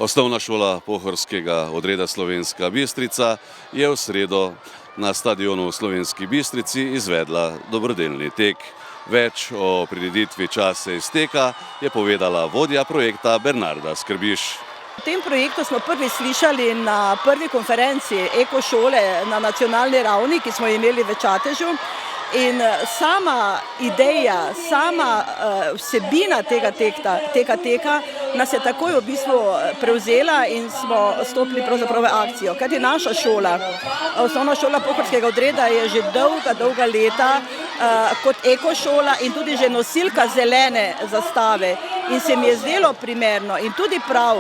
Osnovna šola pohorskega odreda Slovenska Bistrica je v sredo na stadionu v Slovenski Bistrici izvedla dobrodelni tek. Več o prireditvi Čas se izteka je povedala vodja projekta Bernarda Skrbiš. O tem projektu smo prvi slišali na prvi konferenci ekošole na nacionalni ravni, ki smo imeli v Čatežu. In sama ideja, sama vsebina tega teka nas je takoj v bistvu prevzela in smo stopili pravzaprav v akcijo. Kajti naša šola, osnovna šola pohorskega odreda je že dolga leta kot ekošola in tudi že nosilka zelene zastave. In se mi je zdelo primerno in tudi prav,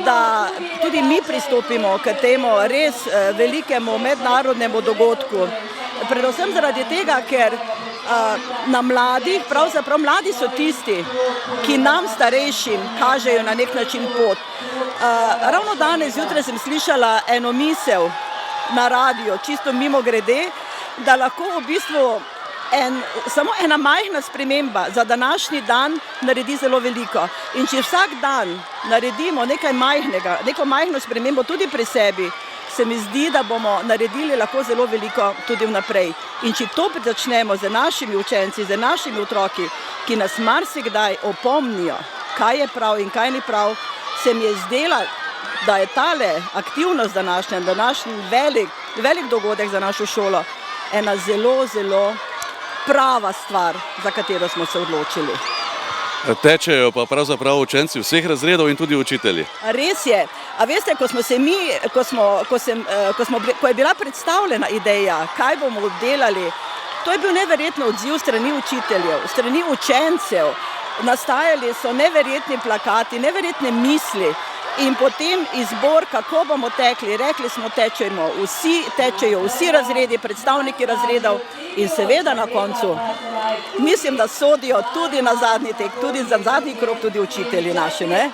da tudi mi pristopimo k temu res velikemu mednarodnemu dogodku. Predvsem zaradi tega, ker na mladih, pravzaprav mladi so tisti, ki nam starejšim kažejo na nek način pot. Ravno danes zjutraj sem slišala eno misel na radiju, čisto mimogrede, da lahko v bistvu samo ena majhna sprememba za današnji dan naredi zelo veliko. In če vsak dan naredimo nekaj majhnega, neko majhno spremembo tudi pri sebi, se mi zdi, da bomo naredili lahko zelo veliko tudi vnaprej. In če to začnemo z našimi učenci, z našimi otroki, ki nas marsikdaj opomnijo, kaj je prav in kaj ni prav, se mi je zdela, da je tale aktivnost današnji velik dogodek za našo šolo, ena zelo prava stvar, za katero smo se odločili. Tečejo pa pravzaprav učenci vseh razredov in tudi učitelji. Res je. A veste, ko je bila predstavljena ideja, kaj bomo delali, to je bil neverjetno odziv strani učiteljev, strani učencev. Nastajali so neverjetni plakati, neverjetne misli in potem izbor, kako bomo tekli. Rekli smo, tečejo vsi razredi, predstavniki razredov in seveda na koncu mislim, da sodijo tudi na zadnji tek, tudi za zadnji krog tudi učitelji naši, ne?